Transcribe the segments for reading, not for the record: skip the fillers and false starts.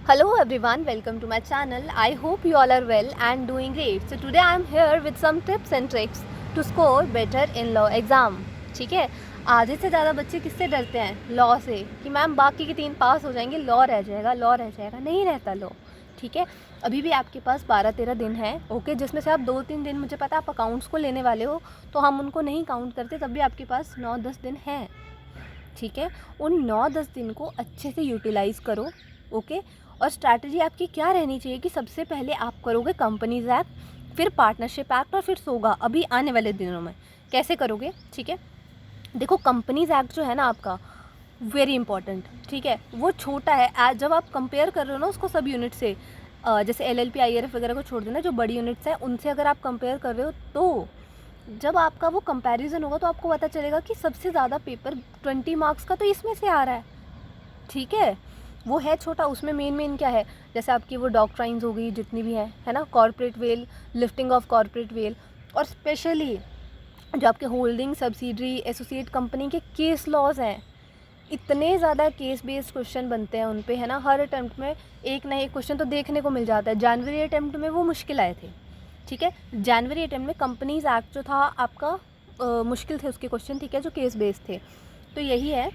Hello everyone, welcome to my channel. I hope you all are well and doing great. So today I am here with some tips and tricks to score better in law exam. ठीक है, आधे से ज़्यादा बच्चे किससे डरते हैं? Law से, कि मैम बाकी के 3 पास हो जाएंगे, लॉ रह जाएगा, लॉ रह जाएगा। नहीं रहता लॉ। ठीक है, अभी भी आपके पास 12-13 दिन है, ओके, जिसमें से आप 2-3 दिन, मुझे पता है आप अकाउंट्स को लेने वाले हो, तो हम उनको नहीं काउंट करते, तब भी आपके पास 9-10 दिन हैं। ठीक है, उन 9-10 दिन को अच्छे से यूटिलाइज़ करो, ओके। और स्ट्रैटेजी आपकी क्या रहनी चाहिए कि सबसे पहले आप करोगे कंपनीज एक्ट, फिर पार्टनरशिप एक्ट और फिर सोगा अभी आने वाले दिनों में। कैसे करोगे? ठीक है, देखो कंपनीज एक्ट जो है ना आपका, वेरी इंपॉर्टेंट। ठीक है, वो छोटा है, जब आप कंपेयर कर रहे हो ना उसको सब यूनिट से, जैसे LLP IRF वगैरह को छोड़ देना, जो बड़ी यूनिट्स हैं उनसे अगर आप कंपेयर कर रहे हो, तो जब आपका वो कंपैरिजन होगा तो आपको पता चलेगा कि सबसे ज़्यादा पेपर 20 मार्क्स का तो इसमें से आ रहा है। ठीक है, वो है छोटा, उसमें मेन क्या है, जैसे आपकी वो डॉक्ट्राइंस हो गई जितनी भी है ना, corporate veil, lifting of corporate veil, और स्पेशली जो आपके होल्डिंग, सब्सिडरी, एसोसिएट कंपनी के केस लॉज हैं। इतने ज़्यादा केस बेस्ड क्वेश्चन बनते हैं उन पे, है ना, हर अटैम्प्ट में एक ना एक क्वेश्चन तो देखने को मिल जाता है। जनवरी अटैम्प्ट में वो मुश्किल आए थे। ठीक है, जनवरी अटैम्प्ट में कंपनीज एक्ट जो था आपका मुश्किल थे उसके क्वेश्चन, ठीक है, जो केस बेस्ड थे। तो यही है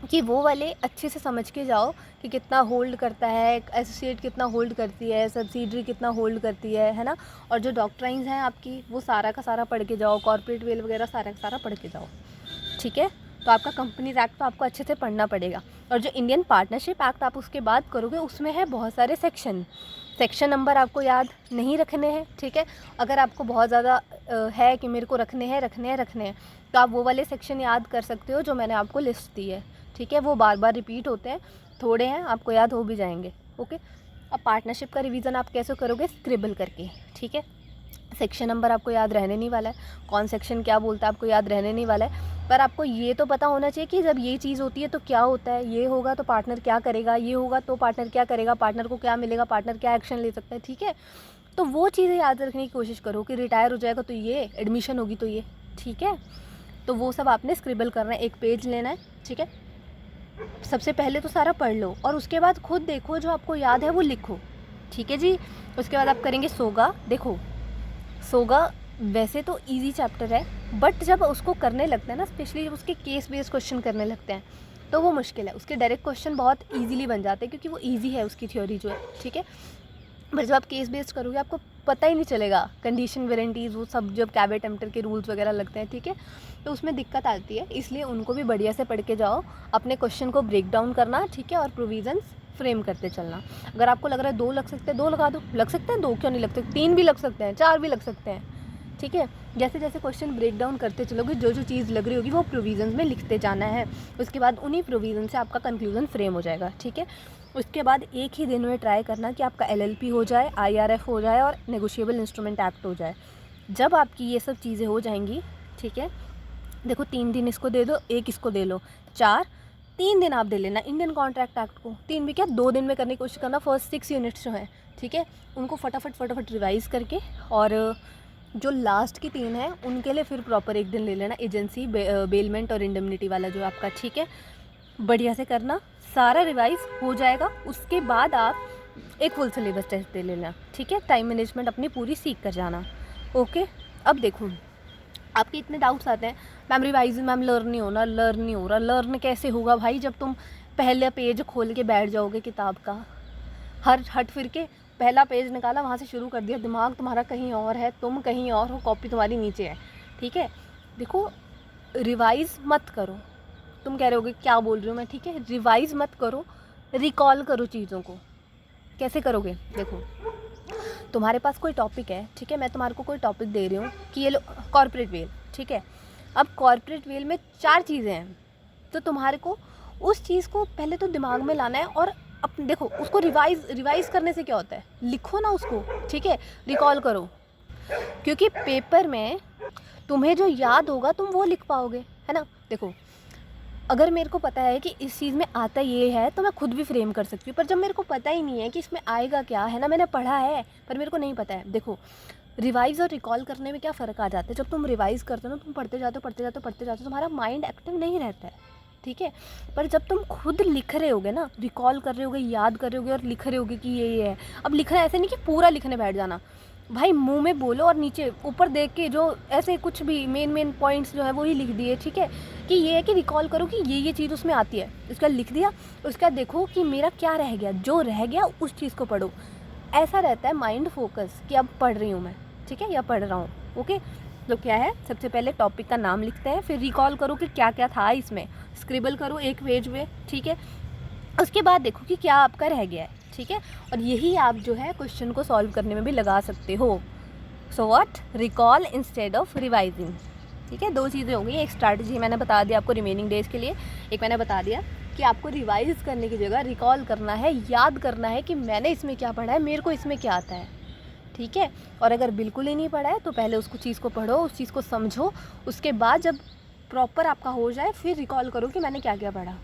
कि वो वाले अच्छे से समझ के जाओ कि कितना होल्ड करता है, एसोसिएट कितना होल्ड करती है, सब्सिडरी कितना होल्ड करती है ना। और जो डॉक्ट्राइंस हैं आपकी, वो सारा का सारा पढ़ के जाओ, कॉर्पोरेट वेल वगैरह सारा का सारा पढ़ के जाओ। ठीक है, तो आपका कंपनीज एक्ट तो आपको अच्छे से पढ़ना पड़ेगा। और जो इंडियन पार्टनरशिप एक्ट आप उसके बाद करोगे, उसमें है बहुत सारे सेक्शन नंबर आपको याद नहीं रखने हैं। ठीक है, अगर आपको बहुत ज़्यादा है कि मेरे को रखने हैं, तो आप वो वाले सेक्शन याद कर सकते हो जो मैंने आपको लिस्ट दी है। ठीक है, वो बार बार रिपीट होते हैं, थोड़े हैं, आपको याद हो भी जाएंगे। ओके, अब पार्टनरशिप का रिवीजन आप कैसे करोगे? स्क्रिबल करके। ठीक है, सेक्शन नंबर आपको याद रहने नहीं वाला है, कौन सेक्शन क्या बोलता है आपको याद रहने नहीं वाला है, पर आपको ये तो पता होना चाहिए कि जब ये चीज़ होती है तो क्या होता है, ये होगा तो पार्टनर क्या करेगा, ये होगा तो पार्टनर क्या करेगा, पार्टनर को क्या मिलेगा, पार्टनर क्या एक्शन ले सकता है। ठीक है, तो वो चीज़ें याद रखने की कोशिश करो कि रिटायर हो जाएगा तो ये, एडमिशन होगी तो ये। ठीक है, तो वो सब आपने स्क्रिबल करना है, एक पेज लेना है। ठीक है, सबसे पहले तो सारा पढ़ लो और उसके बाद खुद देखो, जो आपको याद है वो लिखो। ठीक है जी, उसके बाद आप करेंगे सोगा। देखो सोगा वैसे तो इजी चैप्टर है, बट जब उसको करने लगते हैं ना, स्पेशली जब उसके केस बेस्ड क्वेश्चन करने लगते हैं, तो वो मुश्किल है। उसके डायरेक्ट क्वेश्चन बहुत इजीली बन जाते हैं क्योंकि वो इजी है उसकी थ्योरी जो है। ठीक है, बट जब आप केस बेस्ड करोगे आपको पता ही नहीं चलेगा, कंडीशन वारंटीज़ वो सब, जब कैवेट एम्प्टर के रूल्स वगैरह लगते हैं, ठीक है, तो उसमें दिक्कत आती है। इसलिए उनको भी बढ़िया से पढ़ के जाओ, अपने क्वेश्चन को ब्रेक डाउन करना, ठीक है, और प्रोविजंस फ्रेम करते चलना। अगर आपको लग रहा है 2 लग सकते हैं, 2 लगा दो, लग सकते हैं 2, क्यों नहीं लग सकते, 3 भी लग सकते हैं, 4 भी लग सकते हैं। ठीक है, जैसे जैसे क्वेश्चन ब्रेक डाउन करते चलोगे, जो जो चीज़ लग रही होगी वो प्रोविजंस में लिखते जाना है। उसके बाद उन्हीं प्रोविजन से आपका कंक्लूजन फ्रेम हो जाएगा। ठीक है, उसके बाद एक ही दिन में ट्राई करना कि आपका LLP हो जाए, IRF हो जाए और नेगोशिएबल इंस्ट्रूमेंट एक्ट हो जाए। जब आपकी ये सब चीज़ें हो जाएंगी, ठीक है, देखो 3 दिन इसको दे दो, 1 इसको दे लो, 4, 3 दिन आप दे लेना इंडियन कॉन्ट्रैक्ट एक्ट को। 3 भी क्या, 2 दिन में करने की कोशिश करना। फर्स्ट 6 यूनिट्स जो हैं, ठीक है, उनको फटाफट रिवाइज़ करके, और जो लास्ट की 3 हैं उनके लिए फिर प्रॉपर 1 दिन ले लेना, एजेंसी, बेलमेंट और इंडemnity वाला जो आपका। ठीक है, बढ़िया से करना, सारा रिवाइज हो जाएगा। उसके बाद आप एक फुल सिलेबस टेस्ट दे लेना। ठीक है, टाइम मैनेजमेंट अपनी पूरी सीख कर जाना। ओके, अब देखो आपके इतने डाउट्स आते हैं, मैम रिवाइज, मैम लर्न नहीं हो रहा। लर्न कैसे होगा भाई, जब तुम पहले पेज खोल के बैठ जाओगे किताब का, हर हट फिर के पहला पेज निकाला, वहाँ से शुरू कर दिया, दिमाग तुम्हारा कहीं और है, तुम कहीं और हो, कॉपी तुम्हारी नीचे है। ठीक है, देखो रिवाइज मत करो। तुम कह रहे होगे क्या बोल रही हूँ मैं, ठीक है, रिवाइज मत करो, रिकॉल करो चीज़ों को। कैसे करोगे? देखो तुम्हारे पास कोई टॉपिक है, ठीक है, मैं तुम्हारे को कोई टॉपिक दे रही हूँ कि ये लो कॉर्पोरेट वेल, ठीक है, अब कॉर्पोरेट वेल में 4 चीज़ें हैं, तो तुम्हारे को उस चीज़ को पहले तो दिमाग में लाना है। और अब देखो उसको रिवाइज करने से क्या होता है, लिखो ना उसको, ठीक है, रिकॉल करो, क्योंकि पेपर में तुम्हें जो याद होगा तुम वो लिख पाओगे, है ना। देखो अगर मेरे को पता है कि इस चीज़ में आता ये है तो मैं खुद भी फ्रेम कर सकती हूँ, पर जब मेरे को पता ही नहीं है कि इसमें आएगा क्या, है ना, मैंने पढ़ा है पर मेरे को नहीं पता है। देखो रिवाइज़ और रिकॉल करने में क्या फ़र्क आ जाता है, जब तुम रिवाइज़ करते हो ना, तुम पढ़ते जाते हो, तुम्हारा माइंड एक्टिव नहीं रहता है। ठीक है। पर जब तुम खुद लिख रहे होगे ना, रिकॉल कर रहे होगे, याद कर रहे होगे और लिख रहे होगे कि ये है। अब लिखना ऐसे नहीं कि पूरा लिखने बैठ जाना भाई, मुंह में बोलो और नीचे ऊपर देख के जो ऐसे कुछ भी मेन पॉइंट्स जो है वो ही लिख दिए, ठीक है। कि ये है कि रिकॉल करो कि ये चीज़ उसमें आती है, उसका लिख दिया। उसका देखो कि मेरा क्या रह गया, जो रह गया उस चीज़ को पढ़ो। ऐसा रहता है माइंड फोकस कि अब पढ़ रही हूँ मैं, ठीक है, या पढ़ रहा हूँ। ओके, तो क्या है, सबसे पहले टॉपिक का नाम लिखते हैं, फिर रिकॉल करो कि क्या क्या था इसमें, स्क्रिबल करो एक पेज में, ठीक है। उसके बाद देखो कि क्या आपका रह गया है, ठीक है। और यही आप जो है क्वेश्चन को सॉल्व करने में भी लगा सकते हो। So what, recall instead of revising, ठीक है। 2 चीज़ें होंगी, एक स्ट्रैटेजी मैंने बता दिया आपको रिमेनिंग डेज के लिए, एक मैंने बता दिया कि आपको रिवाइज करने की जगह रिकॉल करना है, याद करना है कि मैंने इसमें क्या पढ़ा है, मेरे को इसमें क्या आता है, ठीक है। और अगर बिल्कुल ही नहीं पढ़ा है तो पहले उसको चीज़ को पढ़ो, उस चीज़ को समझो, उसके बाद जब प्रॉपर आपका हो जाए फिर रिकॉल करो कि मैंने क्या क्या पढ़ा,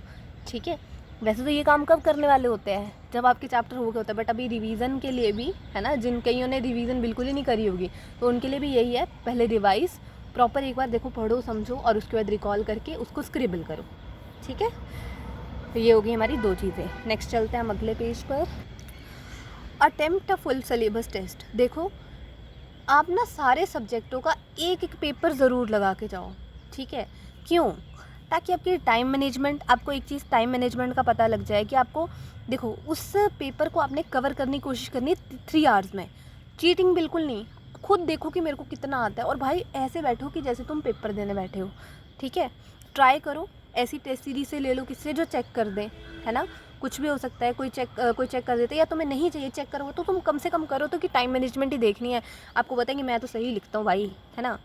ठीक है। वैसे तो ये काम कब करने वाले होते हैं, जब आपके चैप्टर हो गए होते हैं, बट अभी रिवीजन के लिए भी है ना, जिन कईयों ने रिवीजन बिल्कुल ही नहीं करी होगी तो उनके लिए भी यही है, पहले रिवाइज प्रॉपर एक बार देखो, पढ़ो, समझो और उसके बाद रिकॉल करके उसको स्क्रिबल करो, ठीक है। तो ये होगी हमारी 2 चीज़ें। नेक्स्ट चलते हैं हम अगले पेज पर। Attempt a full syllabus test. देखो आप ना सारे सब्जेक्टों का एक एक पेपर ज़रूर लगा के जाओ, ठीक है। क्यों, ताकि आपकी टाइम मैनेजमेंट, आपको एक चीज़ टाइम मैनेजमेंट का पता लग जाए कि आपको, देखो उस पेपर को आपने कवर करने की कोशिश करनी है 3 आवर्स में, चीटिंग बिल्कुल नहीं। खुद देखो कि मेरे को कितना आता है और भाई ऐसे बैठो कि जैसे तुम पेपर देने बैठे हो, ठीक है। ट्राई करो, ऐसी टेस्ट सीरीज से ले लो किससे जो चेक कर दें, है ना, कुछ भी हो सकता है, कोई चेक कर देते, या तुम्हें नहीं चाहिए चेक करो तो तुम कम से कम करो, तो कि टाइम मैनेजमेंट ही देखनी है। आपको पता है कि मैं तो सही लिखता हूँ भाई, है ना।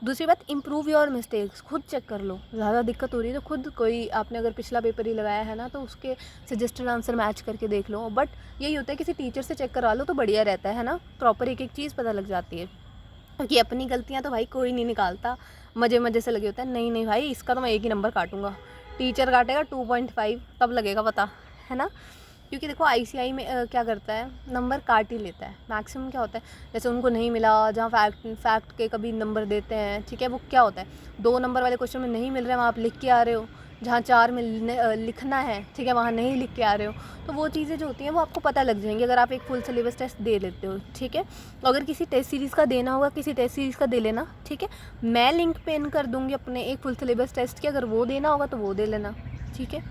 दूसरी बात, इम्प्रूव योर मिस्टेक्स, खुद चेक कर लो, ज़्यादा दिक्कत हो रही है तो खुद, कोई आपने अगर पिछला पेपर ही लगाया है ना तो उसके सजेस्टेड आंसर मैच करके देख लो। बट यही होता है किसी टीचर से चेक करवा लो तो बढ़िया रहता है ना, प्रॉपर एक एक चीज़ पता लग जाती है। क्योंकि अपनी गलतियाँ तो भाई कोई नहीं निकालता, मज़े से लगे होता है, नहीं नहीं भाई इसका तो मैं एक ही नंबर काटूंगा, टीचर काटेगा 2.5 तब लगेगा पता, है ना। क्योंकि देखो आईसीआई में क्या करता है, नंबर काट ही लेता है मैक्सिमम। क्या होता है, जैसे उनको नहीं मिला, जहाँ फैक्ट के कभी नंबर देते हैं, ठीक है, वो क्या होता है, 2 नंबर वाले क्वेश्चन में नहीं मिल रहे हैं, वहाँ आप लिख के आ रहे हो, जहाँ 4 में लिखना है, ठीक है, वहाँ नहीं लिख के आ रहे हो। तो वो चीज़ें जो होती हैं वो आपको पता लग जाएंगी अगर आप एक फुल सिलेबस टेस्ट दे लेते हो, ठीक है। अगर किसी टेस्ट सीरीज़ का देना होगा, किसी टेस्ट सीरीज़ का दे लेना, ठीक है। मैं लिंक पिन कर दूँगी अपने एक फुल सिलेबस टेस्ट की, अगर वो देना होगा तो वो दे लेना, ठीक है।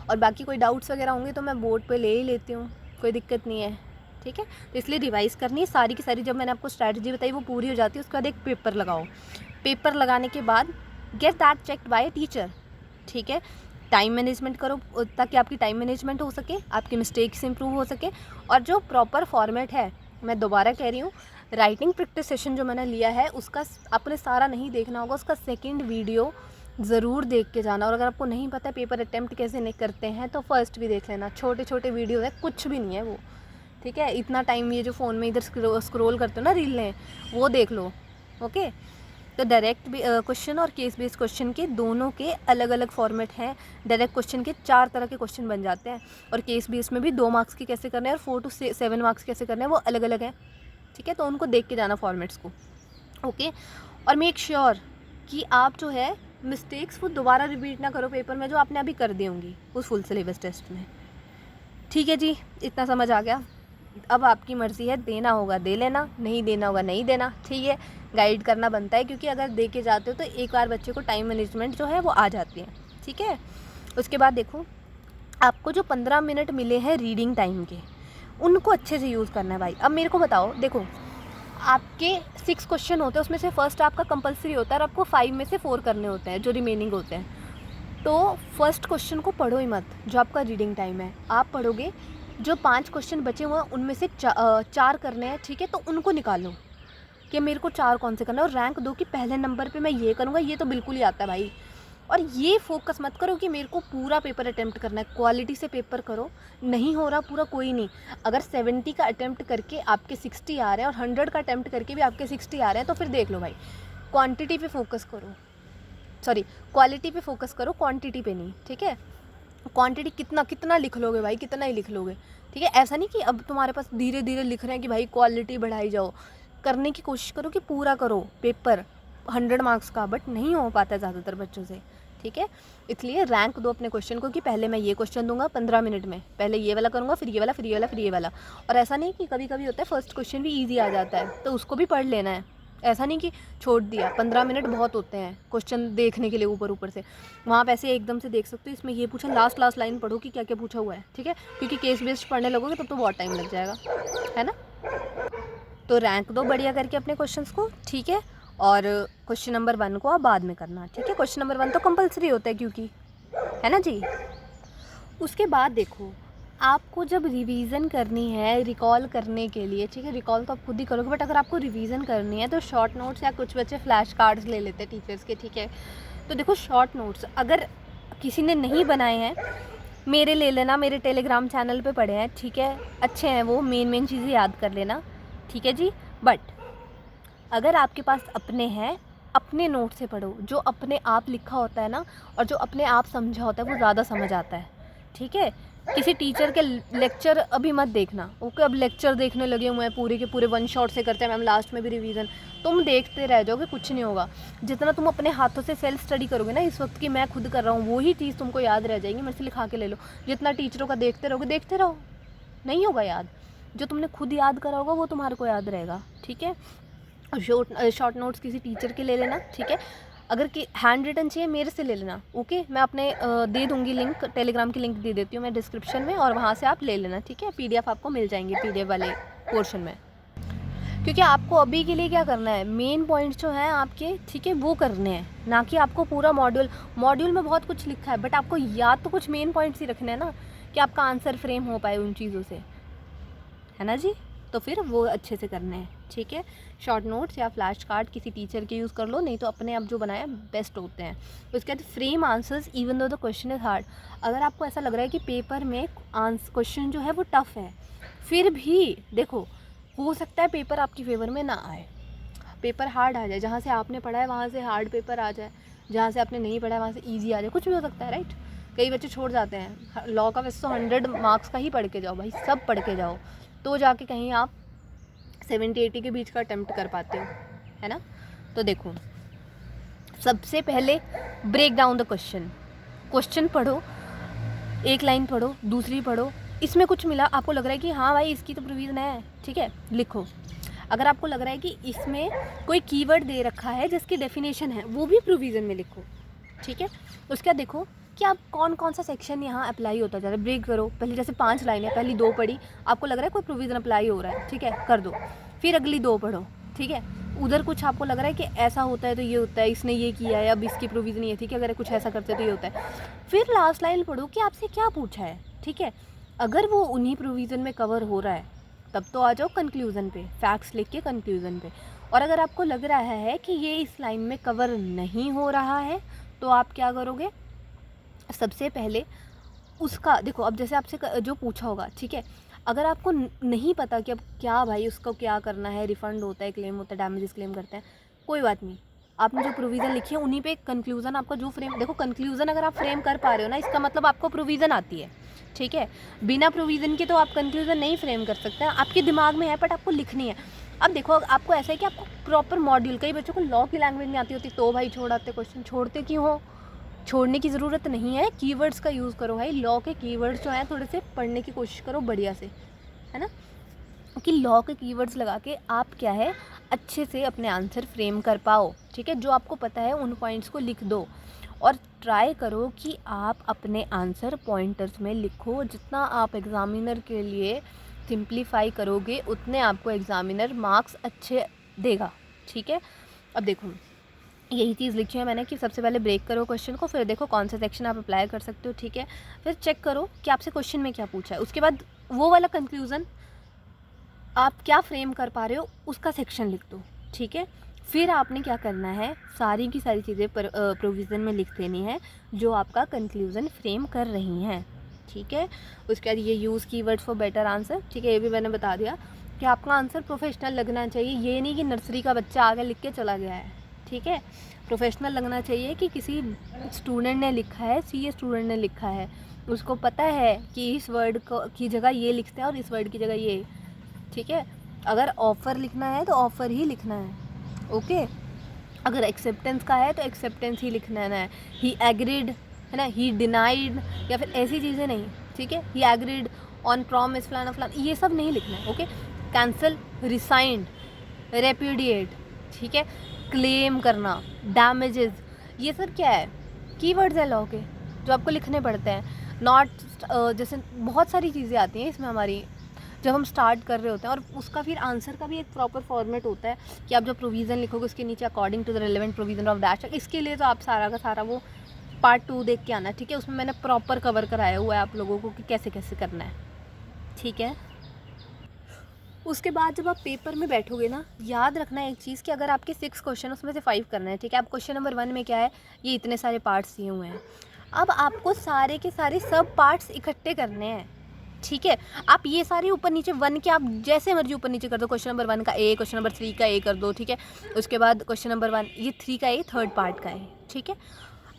और बाकी कोई डाउट्स वगैरह होंगे तो मैं बोर्ड पे ले ही लेती हूँ, कोई दिक्कत नहीं है, ठीक है। तो इसलिए रिवाइज़ करनी है सारी की सारी, जब मैंने आपको स्ट्रैटेजी बताई वो पूरी हो जाती है, उसके बाद एक पेपर लगाओ। पेपर लगाने के बाद get that checked by teacher, ठीक है। टाइम मैनेजमेंट करो ताकि आपकी टाइम मैनेजमेंट हो सके, आपकी मिस्टेक्स इंप्रूव हो सके। और जो प्रॉपर फॉर्मेट है, मैं दोबारा कह रही हूँ, राइटिंग प्रैक्टिस सेशन जो मैंने लिया है उसका आपने सारा नहीं देखना होगा, उसका सेकंड वीडियो ज़रूर देख के जाना। और अगर आपको नहीं पता पेपर अटेम्प्ट कैसे नहीं करते हैं तो फर्स्ट भी देख लेना, छोटे छोटे वीडियो है, कुछ भी नहीं है वो, ठीक है। इतना टाइम ये जो फ़ोन में इधर स्क्रॉल करते हो ना रीलें, वो देख लो, ओके। तो डायरेक्ट क्वेश्चन और केस बेस्ड क्वेश्चन के दोनों के अलग अलग फॉर्मेट हैं। डायरेक्ट क्वेश्चन के 4 तरह के क्वेश्चन बन जाते हैं, और केस बेस्ड में भी 2 मार्क्स के कैसे करने हैं और 4 to 7 मार्क्स कैसे करने हैं वो अलग अलग हैं, ठीक है। तो उनको देख के जाना फॉर्मेट्स को, ओके। और मेक श्योर कि आप जो है मिस्टेक्स वो दोबारा रिपीट ना करो पेपर में जो आपने अभी कर दी होंगी उस फुल सिलेबस टेस्ट में, ठीक है जी। इतना समझ आ गया। अब आपकी मर्ज़ी है, देना होगा दे लेना, नहीं देना होगा नहीं देना, ठीक है। गाइड करना बनता है, क्योंकि अगर दे के जाते हो तो एक बार बच्चे को टाइम मैनेजमेंट जो है वो आ जाती है, ठीक है। उसके बाद देखो आपको जो 15 मिनट मिले हैं रीडिंग टाइम के, उनको अच्छे से यूज़ करना है भाई। अब मेरे को बताओ, देखो आपके 6 क्वेश्चन होते हैं, उसमें से फर्स्ट आपका कंपलसरी होता है और आपको 5 में से 4 करने होते हैं जो रिमेनिंग होते हैं। तो फर्स्ट क्वेश्चन को पढ़ो ही मत, जो आपका रीडिंग टाइम है आप पढ़ोगे। जो 5 क्वेश्चन बचे हुए हैं उनमें से 4 करने हैं, ठीक है, तो उनको निकालो कि मेरे को 4 कौन से करना है, और रैंक दो कि पहले नंबर पे मैं ये करूँगा, ये तो बिल्कुल ही आता है भाई। और ये फोकस मत करो कि मेरे को पूरा पेपर अटेम्प्ट करना है, क्वालिटी से पेपर करो। नहीं हो रहा पूरा, कोई नहीं, अगर 70 का अटेम्प्ट करके आपके 60 आ रहे हैं और 100 का अटेम्प्ट करके भी आपके 60 आ रहे हैं तो फिर देख लो भाई, क्वांटिटी पे फोकस करो, सॉरी क्वालिटी पे फोकस करो, क्वांटिटी पे नहीं, ठीक है। क्वांटिटी कितना कितना लिख लोगे भाई, कितना ही लिख लोगे, ठीक है। ऐसा नहीं कि अब तुम्हारे पास धीरे धीरे लिख रहे हैं कि भाई क्वालिटी बढ़ाई जाओ, करने की कोशिश करो कि पूरा करो पेपर 100 मार्क्स का, बट नहीं हो पाता ज़्यादातर बच्चों से, ठीक है। इसलिए रैंक दो अपने क्वेश्चन को कि पहले मैं ये क्वेश्चन दूंगा 15 मिनट में, पहले ये वाला करूँगा, फिर ये वाला, फिर ये वाला, फिर ये वाला। और ऐसा नहीं कि कभी कभी होता है फर्स्ट क्वेश्चन भी ईजी आ जाता है तो उसको भी पढ़ लेना है। ऐसा नहीं कि छोड़ दिया, 15 मिनट बहुत होते हैं क्वेश्चन देखने के लिए ऊपर ऊपर से। वहाँ आप ऐसे एकदम से देख सकते हो, इसमें ये पूछा, लास्ट लाइन पढ़ो कि क्या क्या पूछा हुआ है, ठीक है। क्योंकि केस बेस्ड पढ़ने लगोगे तब तो बहुत टाइम लग जाएगा, है ना। तो रैंक दो बढ़िया करके अपने क्वेश्चंस को, ठीक है। और क्वेश्चन नंबर 1 को आप बाद में करना, ठीक है। क्वेश्चन नंबर 1 तो कंपलसरी होता है क्योंकि, है ना जी। उसके बाद देखो, आपको जब रिवीजन करनी है रिकॉल करने के लिए, ठीक है, रिकॉल तो आप खुद ही करोगे, बट अगर आपको रिवीजन करनी है तो शॉर्ट नोट्स या कुछ बच्चे फ्लैश कार्ड्स ले लेते हैं टीचर्स के, ठीक है। तो देखो शॉर्ट नोट्स अगर किसी ने नहीं बनाए हैं, मेरे ले लेना, मेरे टेलीग्राम चैनल पे पड़े हैं, ठीक है, अच्छे हैं वो, मेन चीज़ें याद कर लेना, ठीक है जी। बट अगर आपके पास अपने हैं, अपने नोट से पढ़ो, जो अपने आप लिखा होता है ना और जो अपने आप समझा होता है वो ज़्यादा समझ आता है, ठीक है। किसी टीचर के लेक्चर अभी मत देखना, ओके। अब लेक्चर देखने लगे हुए हैं पूरे के पूरे, वन शॉट से करते हैं मैम लास्ट में भी रिवीजन, तुम देखते रह जाओगे, कुछ नहीं होगा। जितना तुम अपने हाथों से सेल्फ स्टडी करोगे ना इस वक्त की मैं खुद कर रहा हूँ, वही चीज़ तुमको याद रह जाएगी। मेरे से लिखा के ले लो, जितना टीचरों का देखते रहोगे, देखते रहो, नहीं होगा याद। जो तुमने खुद याद करा होगा वो तुम्हारे को याद रहेगा, ठीक है। शॉर्ट नोट्स किसी टीचर के ले लेना, ठीक है। अगर कि हैंड रिटन चाहिए मेरे से ले लेना, ओके। मैं अपने दे दूंगी लिंक, टेलीग्राम की लिंक दे देती हूँ मैं डिस्क्रिप्शन में, और वहाँ से आप ले लेना, ठीक है। पीडीएफ आपको मिल जाएंगे पीडीएफ वाले पोर्शन में, क्योंकि आपको अभी के लिए क्या करना है, मेन पॉइंट्स जो हैं आपके, ठीक है, वो करने हैं, ना कि आपको पूरा मॉड्यूल में बहुत कुछ लिखा है, बट आपको याद तो कुछ मेन पॉइंट्स ही रखने हैं ना, कि आपका आंसर फ्रेम हो पाए उन चीज़ों से, है ना जी। तो फिर वो अच्छे से करने हैं, ठीक है। शॉर्ट नोट्स या फ्लैश कार्ड किसी टीचर के यूज़ कर लो, नहीं तो अपने आप जो बनाया बेस्ट होते हैं। उसके बाद frame answers even though the question is hard. अगर आपको ऐसा लग रहा है कि पेपर में क्वेश्चन जो है वो टफ़ है, फिर भी देखो हो सकता है पेपर आपकी फेवर में ना आए, पेपर हार्ड आ जाए, जहाँ से आपने पढ़ा है वहाँ से हार्ड पेपर आ जाए, जहाँ से आपने नहीं पढ़ा है वहाँ से ईजी आ जाए, कुछ भी हो सकता है, राइट। कई बच्चे छोड़ जाते हैं लॉ का, वैसे तो 100 मार्क्स का ही पढ़ के जाओ भाई, सब पढ़ के जाओ, तो जाके कहीं आप 70-80 के बीच का अटेम्प्ट कर पाते हो, है ना। तो देखो सबसे पहले ब्रेक डाउन द क्वेश्चन पढ़ो, एक लाइन पढ़ो, दूसरी पढ़ो, इसमें कुछ मिला, आपको लग रहा है कि हाँ भाई इसकी तो प्रोविज़न है, ठीक है, लिखो। अगर आपको लग रहा है कि इसमें कोई कीवर्ड दे रखा है जिसकी डेफिनेशन है, वो भी प्रोविज़न में लिखो, ठीक है। उसके बाद देखो कि आप कौन कौन सा सेक्शन यहाँ अप्लाई होता जा रहा है, ब्रेक करो। पहले जैसे 5 लाइनें, पहली 2 पढ़ी, आपको लग रहा है कोई प्रोविज़न अप्लाई हो रहा है, ठीक है, कर दो। फिर अगली 2 पढ़ो, ठीक है। उधर कुछ आपको लग रहा है कि ऐसा होता है तो ये होता है, इसने ये किया है, अब इसकी प्रोविज़न ये, ठीक है, अगर कुछ ऐसा करते तो ये होता है। फिर लास्ट लाइन पढ़ो कि आपसे क्या पूछा है, ठीक है। अगर वो उन्हीं प्रोविज़न में कवर हो रहा है तब तो आ जाओ कंक्लूज़न पे, फैक्ट्स लिख के कंक्लूज़न पे। और अगर आपको लग रहा है कि ये इस लाइन में कवर नहीं हो रहा है तो आप क्या करोगे, सबसे पहले उसका देखो। अब जैसे आपसे जो पूछा होगा, ठीक है, अगर आपको नहीं पता कि अब क्या भाई उसको क्या करना है, रिफ़ंड होता है, क्लेम होता है, डैमेजेस क्लेम करते हैं, कोई बात नहीं, आपने जो प्रोविज़न लिखी है उन्हीं पे कंक्लूज़न आपका जो फ्रेम, देखो कंक्लूज़न अगर आप फ्रेम कर पा रहे हो ना, इसका मतलब आपको प्रोविज़न आती है, ठीक है। बिना प्रोविज़न के तो आप कंक्लूज़न नहीं फ्रेम कर सकते हैं, आपके दिमाग में है बट आपको लिखनी है। अब देखो आपको ऐसा है कि आपको प्रॉपर मॉड्यूल, कई बच्चों को लॉ की लैंग्वेज नहीं आती होती तो भाई छोड़ आते क्वेश्चन, छोड़ते क्यों हो, छोड़ने की ज़रूरत नहीं है, कीवर्ड्स का यूज़ करो भाई, लॉ के कीवर्ड्स जो हैं थोड़े से पढ़ने की कोशिश करो बढ़िया से, है ना, कि लॉ के कीवर्ड्स लगा के आप क्या है अच्छे से अपने आंसर फ्रेम कर पाओ, ठीक है। जो आपको पता है उन पॉइंट्स को लिख दो और ट्राई करो कि आप अपने आंसर पॉइंटर्स में लिखो। जितना आप एग्ज़ामिनर के लिए सिंप्लीफाई करोगे उतने आपको एग्ज़ामिनर मार्क्स अच्छे देगा, ठीक है। अब देखो यही चीज़ लिखी है मैंने कि सबसे पहले ब्रेक करो क्वेश्चन को, फिर देखो कौन सा सेक्शन आप अप्लाई कर सकते हो, ठीक है। फिर चेक करो कि आपसे क्वेश्चन में क्या पूछा है, उसके बाद वो वाला कंक्लूज़न आप क्या फ्रेम कर पा रहे हो उसका सेक्शन लिख दो, ठीक है। फिर आपने क्या करना है, सारी की सारी चीज़ें प्रोविज़न में लिख देनी है जो आपका कंक्लूज़न फ्रेम कर रही हैं, ठीक है। उसके बाद ये use keywords for better answer, ठीक है, ये भी मैंने बता दिया कि आपका आंसर प्रोफेशनल लगना चाहिए, ये नहीं कि नर्सरी का बच्चा आगे लिख के चला गया है, ठीक है। प्रोफेशनल लगना चाहिए कि किसी स्टूडेंट ने लिखा है, सीए स्टूडेंट ने लिखा है, उसको पता है कि इस वर्ड की जगह ये लिखते हैं और इस वर्ड की जगह ये, ठीक है। अगर ऑफ़र लिखना है तो ऑफ़र ही लिखना है, ओके। अगर एक्सेप्टेंस का है तो एक्सेप्टेंस ही लिखना है, ही एग्रीड है ना, ही डिनाइड, या फिर ऐसी चीज़ें नहीं, ठीक है। ही एग्रीड ऑन प्रॉमिस फलाना फलाना, ये सब नहीं लिखना है, ओके। कैंसिल, रिसाइंड, रेप्यूडिएट, ठीक है, क्लेम करना, डैमेजेस, ये सब क्या है, कीवर्ड्स है लॉ के जो आपको लिखने पड़ते हैं। नॉट, जैसे बहुत सारी चीज़ें आती हैं इसमें हमारी जब हम स्टार्ट कर रहे होते हैं, और उसका फिर आंसर का भी एक प्रॉपर फॉर्मेट होता है कि आप जो प्रोविज़न लिखोगे उसके नीचे according to the relevant provision of dash. इसके लिए तो आप सारा का सारा वो पार्ट 2 देख के आना, ठीक है। उसमें मैंने प्रॉपर कवर कराया हुआ है आप लोगों को कि कैसे कैसे करना है, ठीक है। उसके बाद जब आप पेपर में बैठोगे ना, याद रखना एक चीज़ कि अगर आपके 6 क्वेश्चन उसमें से 5 करना है, ठीक है। आप क्वेश्चन नंबर 1 में क्या है, ये इतने सारे पार्ट्स दिए हुए हैं, अब आपको सारे के सारे सब पार्ट्स इकट्ठे करने हैं, ठीक है। आप ये सारे ऊपर नीचे 1 के आप जैसे मर्जी ऊपर नीचे कर दो, क्वेश्चन नंबर 1 का ए, क्वेश्चन नंबर 3 का ए कर दो, ठीक है। उसके बाद क्वेश्चन नंबर 1 ये 3 का ए थर्ड पार्ट का है, ठीक है।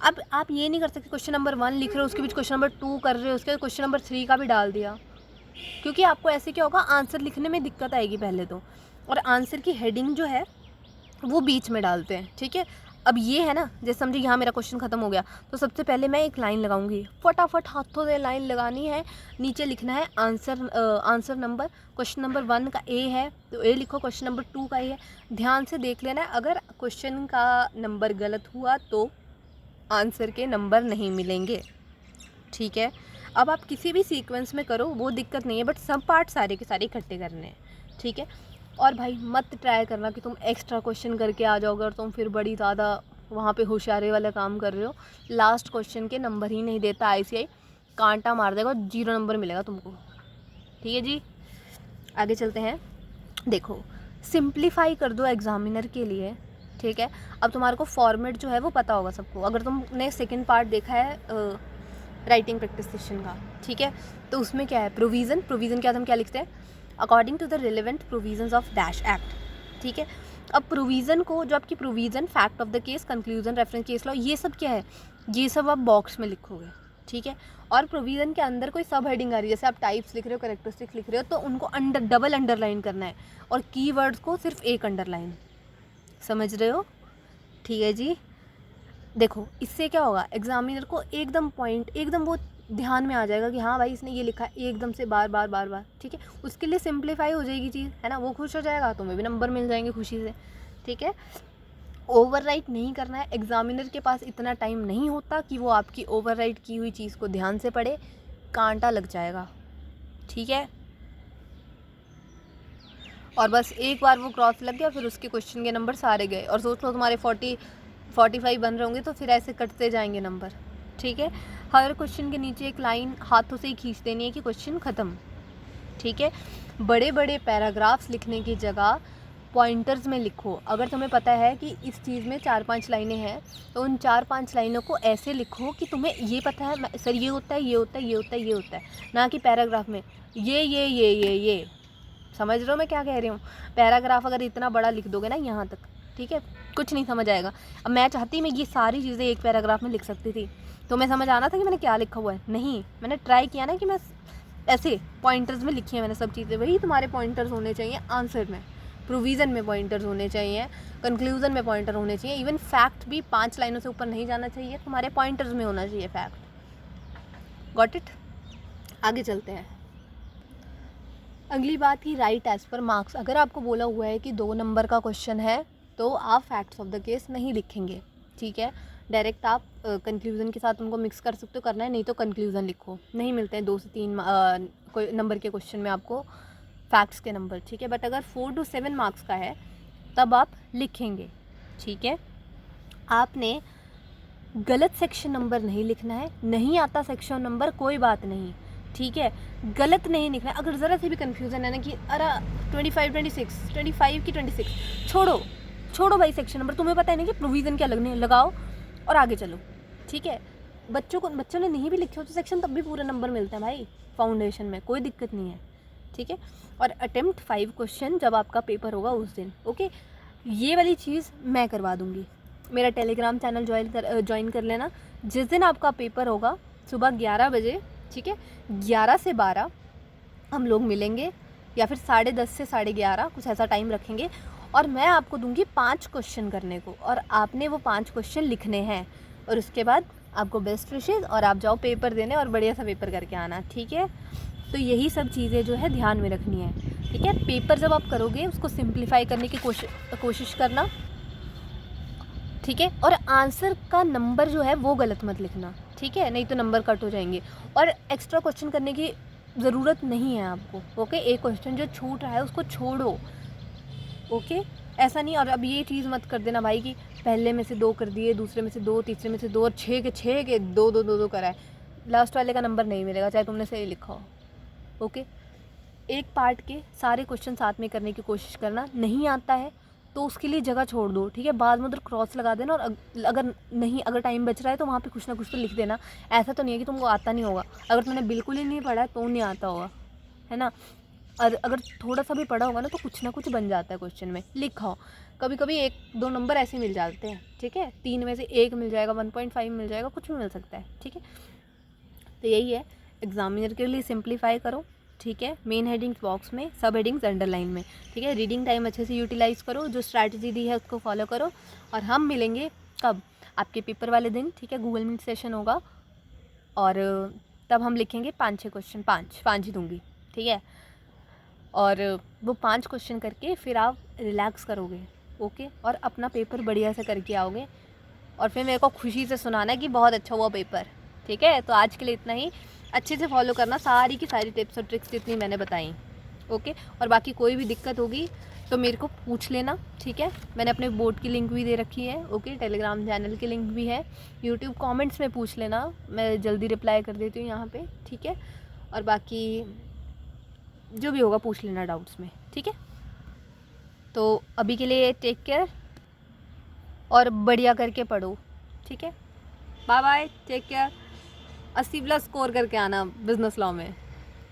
अब आप ये नहीं कर सकते क्वेश्चन नंबर 1 लिख रहे हो उसके बीच क्वेश्चन नंबर 2 कर रहे हो, उसके बाद क्वेश्चन नंबर 3 का भी डाल दिया, क्योंकि आपको ऐसे क्या होगा, आंसर लिखने में दिक्कत आएगी पहले तो, और आंसर की हेडिंग जो है वो बीच में डालते हैं, ठीक है। अब ये है ना, जैसे समझिए यहाँ मेरा क्वेश्चन ख़त्म हो गया, तो सबसे पहले मैं एक लाइन लगाऊंगी, फटाफट हाथों से लाइन लगानी है, नीचे लिखना है आंसर नंबर, क्वेश्चन नंबर 1 का ए है तो ए लिखो, क्वेश्चन नंबर 2 का ए है। ध्यान से देख लेना है, अगर क्वेश्चन का नंबर गलत हुआ तो आंसर के नंबर नहीं मिलेंगे, ठीक है। अब आप किसी भी सीक्वेंस में करो वो दिक्कत नहीं है, बट सब पार्ट सारे के सारे इकट्ठे करने हैं, ठीक है। और भाई मत ट्राई करना कि तुम एक्स्ट्रा क्वेश्चन करके आ जाओगे और तुम फिर बड़ी ज़्यादा वहाँ पे होशियारी वाला काम कर रहे हो। लास्ट क्वेश्चन के नंबर ही नहीं देता ICI, कांटा मार देगा, 0 नंबर मिलेगा तुमको, ठीक है जी। आगे चलते हैं। देखो, सिंप्लीफाई कर दो एग्जामिनर के लिए, ठीक है। अब तुम्हारे को फॉर्मेट जो है वो पता होगा सबको, अगर तुमने सेकेंड पार्ट देखा है राइटिंग प्रैक्टिस सेशन का, ठीक है, तो उसमें क्या है, प्रोविज़न क्या हम क्या लिखते हैं, according to the relevant provisions of dash act, ठीक है। अब प्रोविज़न को, जो आपकी provision, fact of the case, conclusion, reference case law, ये सब क्या है, ये सब आप बॉक्स में लिखोगे, ठीक है। और प्रोविज़न के अंदर कोई सब हेडिंग आ रही है, जैसे आप टाइप्स लिख रहे हो, कैरेक्टरिस्टिक्स लिख रहे हो, तो उनको डबल अंडरलाइन करना है, और कीवर्ड्स को सिर्फ एक अंडरलाइन, समझ रहे हो, ठीक है जी। देखो, इससे क्या होगा, एग्जामिनर को एकदम पॉइंट, एकदम वो ध्यान में आ जाएगा कि हाँ भाई इसने ये लिखा है, एकदम से बार बार, ठीक है। उसके लिए सिंप्लीफाई हो जाएगी चीज़, है ना, वो खुश हो जाएगा, तुम्हें भी नंबर मिल जाएंगे खुशी से, ठीक है। ओवरराइट नहीं करना है, एग्जामिनर के पास इतना टाइम नहीं होता कि वो आपकी ओवरराइट की हुई चीज़ को ध्यान से पढ़े, कांटा लग जाएगा, ठीक है। और बस एक बार वो क्रॉस लग गया, फिर उसके क्वेश्चन के नंबर सारे गए, और सोच लो तुम्हारे 45 बन रहे होंगे, तो फिर ऐसे कटते जाएंगे नंबर, ठीक है। हर क्वेश्चन के नीचे एक लाइन हाथों से ही खींच देनी है कि क्वेश्चन ख़त्म, ठीक है। बड़े बड़े पैराग्राफ्स लिखने की जगह पॉइंटर्स में लिखो। अगर तुम्हें पता है कि इस चीज़ में 4-5 लाइनें हैं, तो उन 4-5 लाइनों को ऐसे लिखो कि तुम्हें ये पता है सर ये होता है, ये होता है, ये होता है, ये होता है, ना कि पैराग्राफ में ये। समझ रहे हो मैं क्या कह रही हूँ। पैराग्राफ अगर इतना बड़ा लिख दोगे ना यहाँ तक, ठीक है, कुछ नहीं समझ आएगा। अब मैं चाहती मैं ये सारी चीज़ें एक पैराग्राफ में लिख सकती थी, तो मैं समझ आना था कि मैंने क्या लिखा हुआ है, नहीं, मैंने ट्राई किया ना कि मैं ऐसे पॉइंटर्स में लिखी है मैंने सब चीज़ें, वही तुम्हारे पॉइंटर्स होने चाहिए आंसर में, प्रोविज़न में पॉइंटर्स होने चाहिए, कंक्लूजन में पॉइंटर होने चाहिए, इवन फैक्ट भी 5 लाइनों से ऊपर नहीं जाना चाहिए, तुम्हारे पॉइंटर्स में होना चाहिए फैक्ट। Got it. आगे चलते हैं। अगली बात की राइट एज पर मार्क्स। अगर आपको बोला हुआ है कि 2 नंबर का क्वेश्चन है तो आप फैक्ट्स ऑफ द केस नहीं लिखेंगे, ठीक है। डायरेक्ट आप कंक्लूजन के साथ उनको मिक्स कर सकते हो, करना है नहीं तो कंक्लूजन लिखो, नहीं मिलते हैं 2 से 3 कोई नंबर के क्वेश्चन में आपको फैक्ट्स के नंबर, ठीक है। बट अगर 4 to 7 मार्क्स का है तब आप लिखेंगे, ठीक है। आपने गलत सेक्शन नंबर नहीं लिखना है, नहीं आता सेक्शन नंबर कोई बात नहीं, ठीक है, गलत नहीं लिखना है। अगर ज़रा से भी कन्फ्यूज़न है ना कि अरे 25 की 26, छोड़ो भाई सेक्शन नंबर, तुम्हें पता है ना कि प्रोविज़न क्या लगने, लगाओ और आगे चलो, ठीक है। बच्चों ने नहीं भी लिखे हो तो सेक्शन तब भी पूरा नंबर मिलता है भाई, फाउंडेशन में कोई दिक्कत नहीं है, ठीक है। और अटेम्प्ट 5 क्वेश्चन जब आपका पेपर होगा उस दिन, ओके, ये वाली चीज़ मैं करवा दूँगी। मेरा टेलीग्राम चैनल ज्वाइन कर लेना। जिस दिन आपका पेपर होगा सुबह 11 बजे, ठीक है, 11 से 12 हम लोग मिलेंगे, या फिर 10:30 से 11:30 कुछ ऐसा टाइम रखेंगे, और मैं आपको दूंगी 5 क्वेश्चन करने को, और आपने वो 5 क्वेश्चन लिखने हैं, और उसके बाद आपको बेस्ट विशेज़, और आप जाओ पेपर देने और बढ़िया सा पेपर करके आना, ठीक है। तो यही सब चीज़ें जो है ध्यान में रखनी है, ठीक है। पेपर जब आप करोगे उसको सिंप्लीफाई करने की कोशिश करना, ठीक है। और आंसर का नंबर जो है वो गलत मत लिखना, ठीक है, नहीं तो नंबर कट हो जाएंगे। और एक्स्ट्रा क्वेश्चन करने की ज़रूरत नहीं है आपको, ओके। एक क्वेश्चन जो छूट रहा है उसको छोड़ो, ओके। ऐसा नहीं, और अब ये चीज़ मत कर देना भाई कि पहले में से 2 कर दिए, दूसरे में से 2, तीसरे में से 2, और 6 के 2 करा है, लास्ट वाले का नंबर नहीं मिलेगा चाहे तुमने सही लिखा हो, ओके। एक पार्ट के सारे क्वेश्चन साथ में करने की कोशिश करना, नहीं आता है तो उसके लिए जगह छोड़ दो, ठीक है। बाद में उधर क्रॉस लगा देना, और अगर टाइम बच रहा है तो वहाँ पे कुछ ना कुछ तो लिख देना। ऐसा तो नहीं है कि तुमको आता नहीं होगा, अगर तुमने बिल्कुल ही नहीं पढ़ा है तो नहीं आता होगा, है ना। और अगर थोड़ा सा भी पढ़ा होगा ना तो कुछ ना कुछ बन जाता है क्वेश्चन में, लिखा। कभी कभी 1-2 नंबर ऐसे मिल जाते हैं, ठीक है, 3 में से 1 मिल जाएगा, 1.5 मिल जाएगा, कुछ भी मिल सकता है, ठीक है। तो यही है, एग्जामिनर के लिए सिंप्लीफाई करो, ठीक है। मेन हेडिंग्स बॉक्स में, सब हेडिंग्स अंडरलाइन में, ठीक है। रीडिंग टाइम अच्छे से यूटिलाइज़ करो, जो स्ट्रैटेजी दी है उसको फॉलो करो, और हम मिलेंगे कब, आपके पेपर वाले दिन, ठीक है। गूगल मीट सेशन होगा, और तब हम लिखेंगे 5-6 क्वेश्चन, 5 ही दूंगी, ठीक है। और वो 5 क्वेश्चन करके फिर आप रिलैक्स करोगे, ओके, और अपना पेपर बढ़िया से करके आओगे, और फिर मेरे को खुशी से सुनाना कि बहुत अच्छा हुआ पेपर, ठीक है। तो आज के लिए इतना ही, अच्छे से फॉलो करना सारी की सारी टिप्स और ट्रिक्स जितनी मैंने बताई, ओके। और बाकी कोई भी दिक्कत होगी तो मेरे को पूछ लेना, ठीक है। मैंने अपने बोर्ड की लिंक भी दे रखी है, ओके, टेलीग्राम चैनल की लिंक भी है, यूट्यूब कमेंट्स में पूछ लेना, मैं जल्दी रिप्लाई कर देती हूँ यहाँ पे, ठीक है। और बाकी जो भी होगा पूछ लेना डाउट्स में, ठीक है। तो अभी के लिए टेक केयर, और बढ़िया करके पढ़ो, ठीक है। Bye bye, take care. 80+ score करके आना बिजनेस लॉ में।